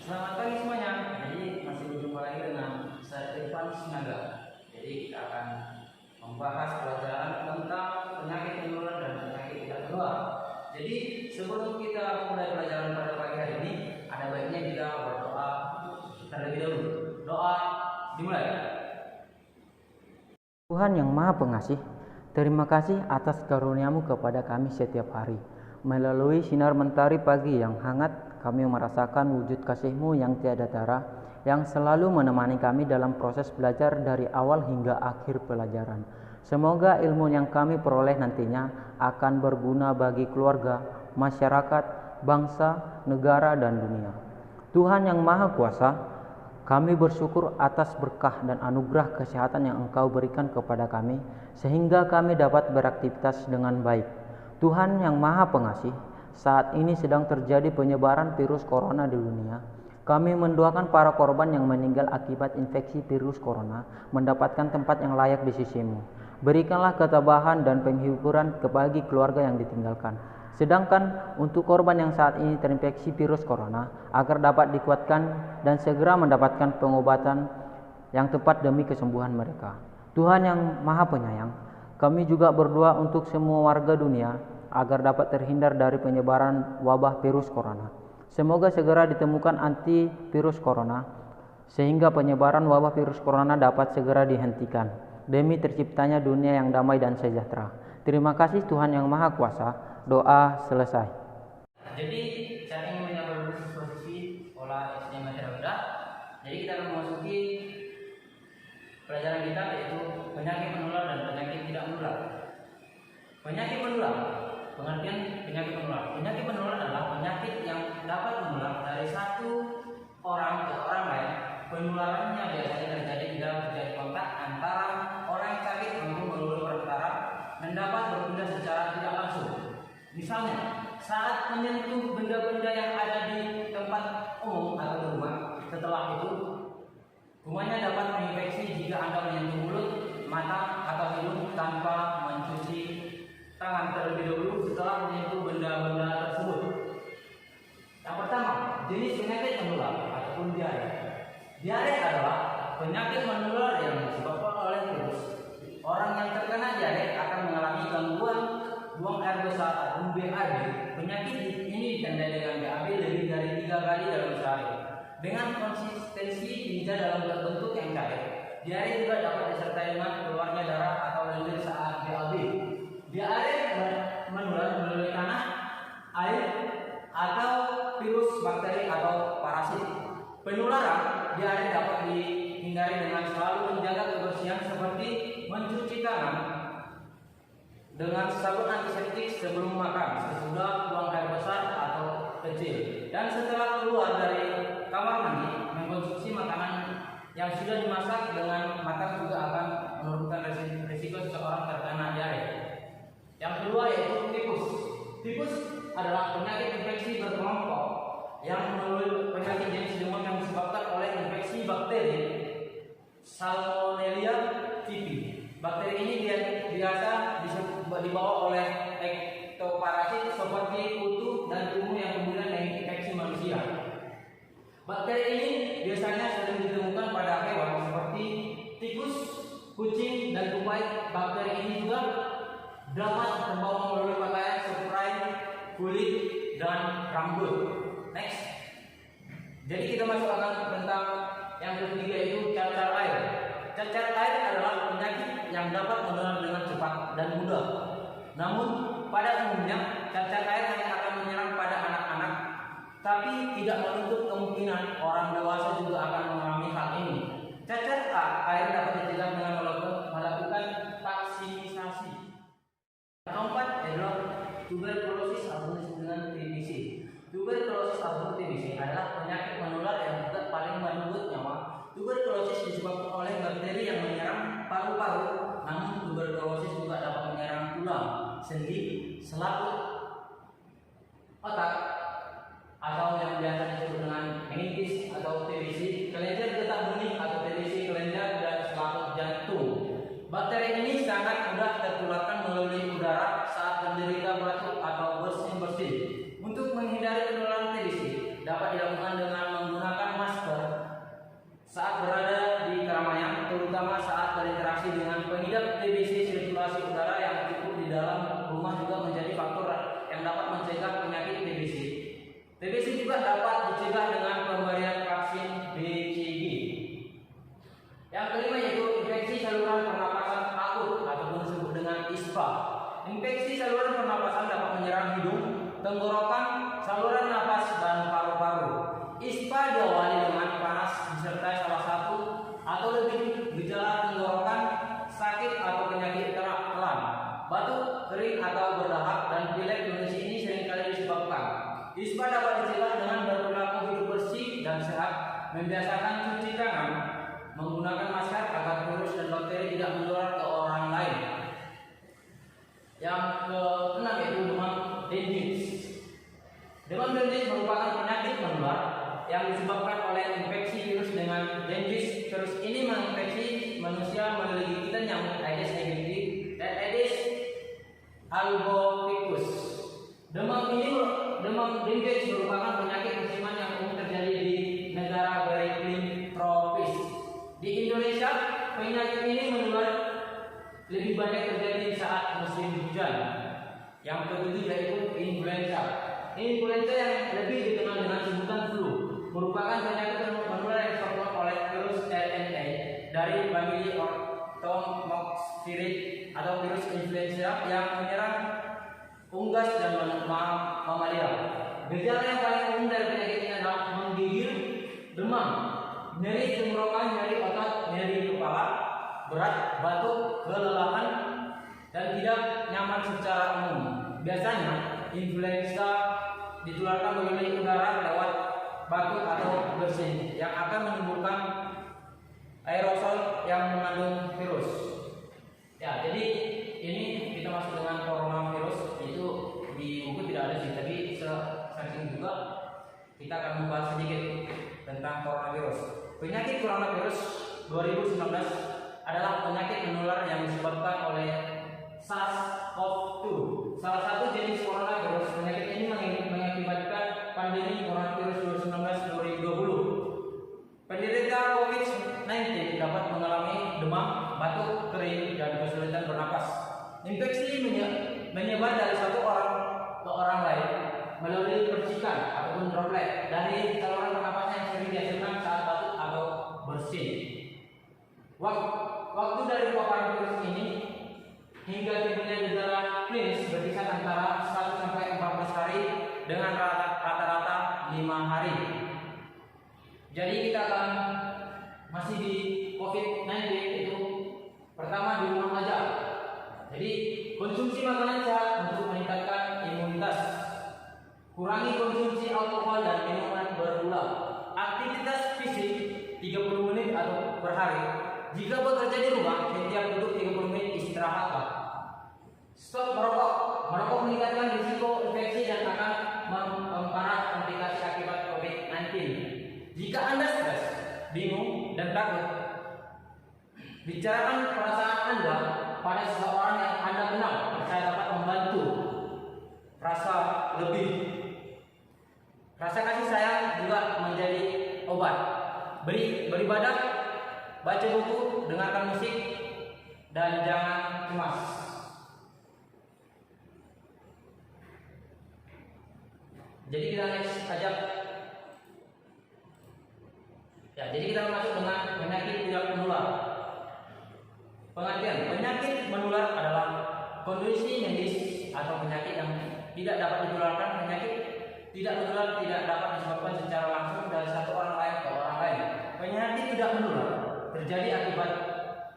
Selamat pagi semuanya. Jadi masih berjumpa lagi dengan saya Irfan Sinaga. Jadi kita akan membahas pelajaran tentang penyakit menular dan penyakit tidak menular. Jadi sebelum kita mulai pelajaran pada pagi hari ini, ada baiknya kita berdoa terlebih dahulu. Doa dimulai. Tuhan yang Maha Pengasih, terima kasih atas karunia-Mu kepada kami setiap hari. Melalui sinar mentari pagi yang hangat, kami merasakan wujud kasih-Mu yang tiada tara, yang selalu menemani kami dalam proses belajar dari awal hingga akhir pelajaran. Semoga ilmu yang kami peroleh nantinya akan berguna bagi keluarga, masyarakat, bangsa, negara, dan dunia. Tuhan yang Maha Kuasa, kami bersyukur atas berkah dan anugerah kesehatan yang Engkau berikan kepada kami, sehingga kami dapat beraktivitas dengan baik. Tuhan yang Maha Pengasih, saat ini sedang terjadi penyebaran virus corona di dunia. Kami mendoakan para korban yang meninggal akibat infeksi virus corona mendapatkan tempat yang layak di sisi-Mu. Berikanlah ketabahan dan penghiburan bagi keluarga yang ditinggalkan. Sedangkan untuk korban yang saat ini terinfeksi virus corona, agar dapat dikuatkan dan segera mendapatkan pengobatan yang tepat demi kesembuhan mereka. Tuhan yang Maha Penyayang, kami juga berdoa untuk semua warga dunia agar dapat terhindar dari penyebaran wabah virus corona. Semoga segera ditemukan antivirus corona, sehingga penyebaran wabah virus corona dapat segera dihentikan, demi terciptanya dunia yang damai dan sejahtera. Terima kasih Tuhan yang Maha Kuasa. Doa selesai. Jadi saya ingin menyambut posisi pola istimewa rendah. Jadi kita akan memasuki pelajaran kita, yaitu penyakit menular dan penyakit tidak menular. Penyakit menular, pengertian penyakit menular. Penyakit menular adalah penyakit yang dapat menular dari satu orang ke orang lain. Penularannya biasanya terjadi bila terjadi kontak antara orang yang sakit maupun melalui perantara dan dapat berpindah secara tidak langsung. Misalnya, saat menyentuh benda-benda yang ada di tempat umum atau rumah, setelah itu kumannya dapat menginfeksi jika Anda menyentuh mulut, mata, atau hidung tanpa mencuci tangan terlebih dahulu setelah menyentuh benda-benda tersebut. Yang pertama, jenis penyakit menular ataupun diare. Diare adalah penyakit menular yang disebabkan oleh virus. Orang yang terkena diare akan mengalami gangguan buang air besar atau BAB. Penyakit ini ditandai dengan BAB lebih dari 3 kali dalam sehari. Dengan konsistensi tinja dalam bentuk yang cair, diare juga dapat disertai dengan keluarnya darah atau lendir saat BAB. Diare menular melalui tanah, air, atau virus, bakteri, atau parasit. Penularan diare dapat dihindari dengan selalu menjaga kebersihan seperti mencuci tangan dengan sabun antiseptik sebelum makan, sesudah buang air besar atau kecil, dan setelah keluar dari kamar mandi. Mengkonsumsi makanan yang sudah dimasak dengan matang juga akan menurunkan risiko seseorang terkena diare. Yang kedua yaitu tifus. Tifus adalah penyakit infeksi berkelompok yang melalui penyakit jenis demam yang disebabkan oleh infeksi bakteri Salmonella typhi. Bakteri ini biasa dibawa oleh ektoparasit seperti kutu dan kumu yang kemudian menginfeksi manusia. Bakteri ini biasanya sering ditemukan pada hewan seperti tikus, kucing, dan tupai. Bakteri ini juga dapat terbawa melalui pakaian, spray, kulit, dan rambut. Next. Jadi kita masuk akan tentang yang ketiga, yaitu cacar air. Cacar air adalah penyakit yang dapat menular dengan cepat dan mudah. Namun pada umumnya cacar air hanya akan menyerang pada anak-anak, tapi tidak menutup kemungkinan orang dewasa juga akan mengalami hal ini. Cacar air dapat dicegah dengan melakukan vaksinisasi. Yang keempat adalah tuberkulosis atau dengan TBC. Tuberkulosis atau TBC adalah penyakit menular yang juga paling merenggut nyawa. Tuberkulosis disebabkan oleh bakteri yang menyerang paru-paru, namun tuberkulosis juga dapat menyerang tulang, sendi, selaput, otak, atau yang biasa disebut dengan meningitis atau TBC, kelenjar getah benih atau TBC kelenjar dan selaput jantung. Bakteri ini sangat mudah tertularkan melalui udara saat menderita batuk atau bersin-bersin. Untuk menghindari penularan TBC dapat dilakukan dengan menggunakan juga dapat dicegah dengan pemberian vaksin BCG. Yang kelima yaitu infeksi saluran pernapasan akut ataupun disebut dengan ISPA. Infeksi saluran pernapasan dapat menyerang hidung, tenggorokan, saluran napas, dan paru-paru. ISPA diawali dengan panas disertai salah satu atau lebih gejala tenggorokan, sakit atau penyakit kelam, batuk, kering atau berdahak, dan pilek. Kondisi ini seringkali disebabkan. ISPA dapat dicegah dengan berperilaku hidup bersih dan sehat, membiasakan cuci tangan, menggunakan masker agar virus dan bakteri tidak menular ke orang lain. Yang keenam yaitu demam dengis. Demam dengis merupakan penyakit menular yang disebabkan oleh infeksi virus dengan dengis. Virus ini menginfeksi manusia melalui gigitan nyamuk Aedes aegypti dan Aedes albopicus. Demam dengis merupakan penyakit musiman yang umum terjadi di negara beriklim tropis. Di Indonesia, penyakit ini menular lebih banyak terjadi saat musim hujan. Yang ketujuh yaitu influenza. Influenza yang lebih dikenal dengan sebutan flu merupakan penyakit menular yang disebabkan oleh virus RNA dari famili Orthomoxidid atau virus influenza yang menyerang unggas dan mamalia. Gejala yang paling umum dari penyakit ini adalah menggigil, demam, nyeri tenggorokan, nyeri otot, nyeri kepala berat, batuk, kelelahan, dan tidak nyaman secara umum. Biasanya influenza ditularkan melalui udara lewat batuk atau bersin yang akan menimbulkan aerosol yang mengandung virus. Ya, jadi ini kita masuk dengan coronavirus. Itu di buku tidak ada sih, tapi searching juga kita akan membahas sedikit tentang coronavirus. Penyakit coronavirus 2019 adalah penyakit menular yang disebabkan oleh SARS-CoV-2. Salah satu jenis coronavirus. Penyakit ini mengakibatkan pandemi coronavirus 2019-2020. Penderita COVID-19 dapat mengalami demam, batuk, kering, dan kesulitan bernapas. Infeksi menyebar dari satu orang ke orang lain melalui percikan ataupun droplet dari saluran pernapasan yang sering dihasilkan saat batuk atau bersin. Waktu dari paparan virus ini hingga timbulnya gejala klinis berkisar antara 1 sampai 14 hari dengan rata-rata 5 hari. Jadi kita akan masih di COVID-19, itu pertama di rumah aja. Jadi konsumsi makanan sehat untuk meningkatkan imunitas. Kurangi konsumsi alkohol dan minuman bergula. Aktivitas fisik 30 menit atau per hari. Jika bekerja di rumah, setiap duduk 30 menit istirahatlah. Stop merokok. Merokok meningkatkan risiko infeksi dan akan memperparah komplikasi akibat COVID-19. Jika Anda stres, bingung, dan takut, bicarakan perasaan Anda pada seseorang yang Anda kenal. Saya dapat membantu rasa lebih. Rasa kasih sayang juga menjadi obat. Beribadah, baca buku, dengarkan musik, dan jangan cemas. Jadi kita next ajak. Ya, jadi kita masuk dengan penyakit tidak menular. Pengertian penyakit menular adalah kondisi medis atau penyakit yang tidak dapat ditularkan. Penyakit tidak menular tidak dapat disebabkan secara langsung dari satu orang lain ke orang lain. Penyakit tidak menular terjadi akibat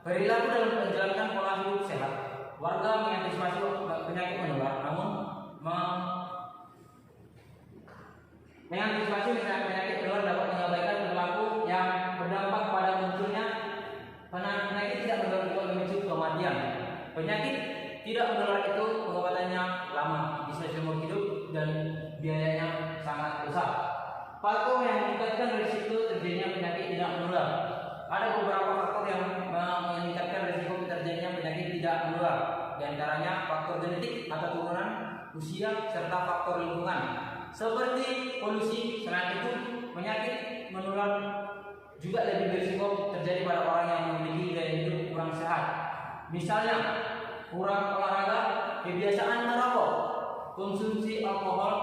perilaku dalam menjalankan pola hidup sehat. Warga mengantisipasi penyakit menular, namun mengantisipasi penyakit menular dapat mengabaikan perilaku yang berdampak pada munculnya penyakit tidak menular itu memicu kematian. Penyakit tidak menular itu pengobatannya lama, bisa seumur hidup dan biayanya sangat besar. Faktor yang meningkatkan risiko terjadinya penyakit tidak menular. Ada beberapa faktor yang meningkatkan risiko terjadinya penyakit tidak menular. Di antaranya faktor genetik atau turunan, usia, serta faktor lingkungan. Seperti polusi. Selain itu, penyakit menular juga lebih berisiko terjadi pada orang yang memiliki gaya hidup kurang sehat. Misalnya, kurang olahraga, kebiasaan merokok, konsumsi alkohol,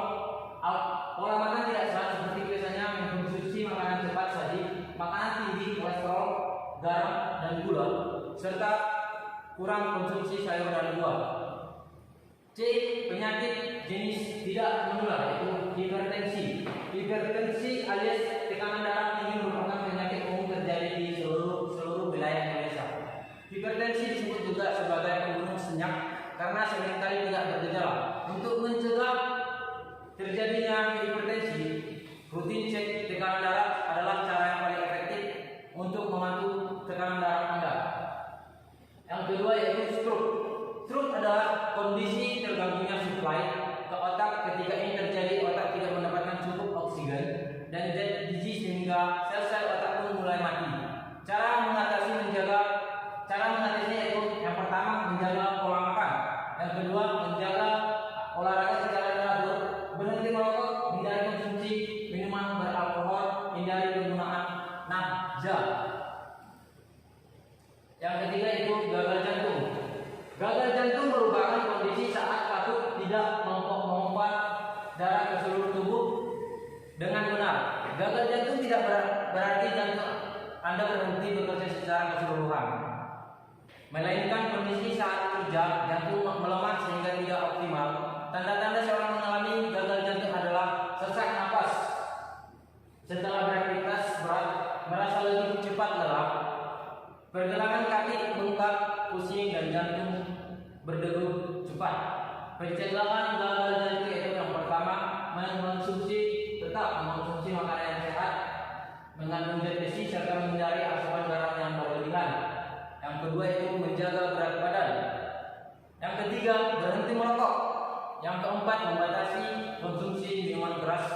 pola makan tidak sehat seperti biasanya mengkonsumsi makanan cepat saji, makanan tinggi kolesterol, garam dan gula, serta kurang konsumsi sayur dan buah. C. Penyakit jenis tidak menular yaitu hipertensi. Hipertensi alias tekanan darah tinggi merupakan penyakit umum terjadi di seluruh wilayah Indonesia. Hipertensi disebut juga sebagai pembunuh senyap karena seringkali tidak bergejala. Untuk mencegah terjadinya hipertensi, rutin cek tekanan darah adalah cara yang paling efektif untuk membantu tekanan darah Anda. Yang kedua yaitu stroke. Stroke adalah kondisi terganggunya suplai ke otak. Ketika ini terjadi, otak tidak mendapatkan cukup oksigen dan zat gizi sehingga sel-sel otak pun mulai mati. Cara mengatasinya yaitu yang pertama menjaga pola makan, yang kedua menjaga olahraga secara teratur, berhenti merokok, hindari konsumsi minuman beralkohol, hindari penggunaan nafza. Yang ketiga itu gagal jantung. Gagal jantung merupakan kondisi saat katup tidak memompa darah ke seluruh tubuh dengan benar. Gagal jantung tidak berarti jantung Anda berhenti bekerja secara keseluruhan, melainkan kondisi saat kerja jantung melemah sehingga tidak optimal. Tanda-tanda seorang mengalami gagal jantung adalah sesak napas setelah beraktivitas berat, merasa lebih cepat lelah, pergerakan kaki bengkak, pusing dan jantung berdegup cepat. Pencegahan gagal jantung itu yang pertama tetap mengkonsumsi makanan yang sehat, mengandung zat besi serta menghindari asupan garam yang berlebihan. Yang kedua itu menjaga berat badan. Yang ketiga berhenti merokok. Yang keempat membatasi konsumsi minuman keras.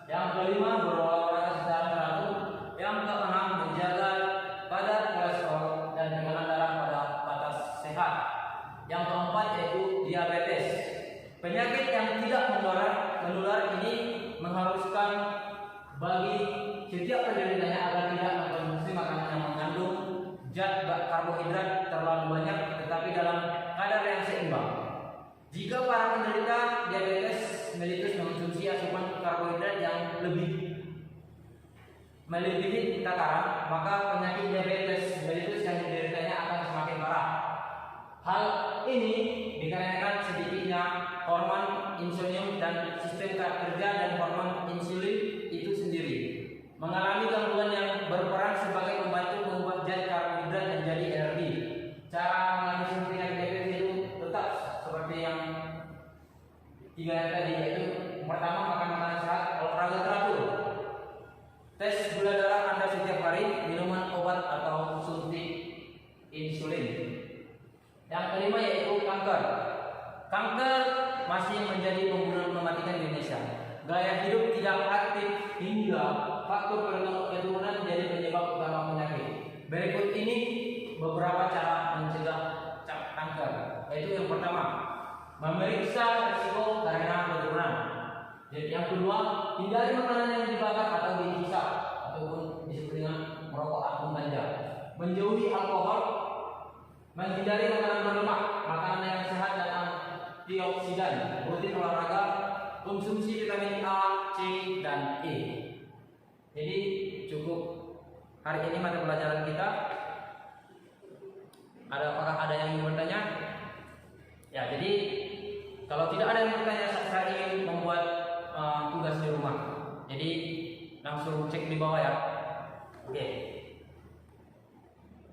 Yang kelima berolahraga secara teratur. Yang keenam menjaga kadar kolesterol dan tekanan darah pada batas sehat. Yang keempat yaitu diabetes. Penyakit yang tidak menular ini mengharuskan bagi setiap penderitanya agar tidak mengkonsumsi makanan yang mengandung zat karbohidrat terlalu banyak tetapi dalam kadar yang seimbang. Jika para penderita diabetes mellitus mengkonsumsi asupan karbohidrat yang melebihi takaran, maka penyakit diabetes mellitus yang dideritanya akan semakin parah. Hal ini dikarenakan sedikitnya hormon insulin dan sistem kerja dan hormon insulin itu sendiri mengalami gangguan yang berperan sebagai pembantu mengubah zat karbohidrat menjadi energi. Cara mengatasi penyakit diabetes itu tetap seperti yang tiga yang tadi, yaitu pertama makan makanan sehat, olahraga teratur, tes gula darah Anda setiap hari, minuman obat atau suntik insulin. Yang kelima yaitu kanker. Kanker masih menjadi pembunuh mematikan di Indonesia. Gaya hidup tidak aktif hingga faktor keturunan menjadi penyebab utama penyakit. Berikut ini beberapa cara mencegah kanker. Yaitu yang pertama, memeriksa risiko karena keturunan. Jadi yang kedua, hindari makanan yang dibakar atau dihisap ataupun disebut dengan merokok atau ganja. Menjauhi alkohol, menghindari makanan berlemak, makanan yang sehat dan antioksidan, rutin olahraga, konsumsi vitamin A, C, dan E. Jadi cukup hari ini mata pelajaran kita. Apakah ada yang ingin bertanya? Ya, jadi kalau tidak ada yang bertanya, saya ingin membuat tugas di rumah. Jadi langsung cek di bawah ya. Oke.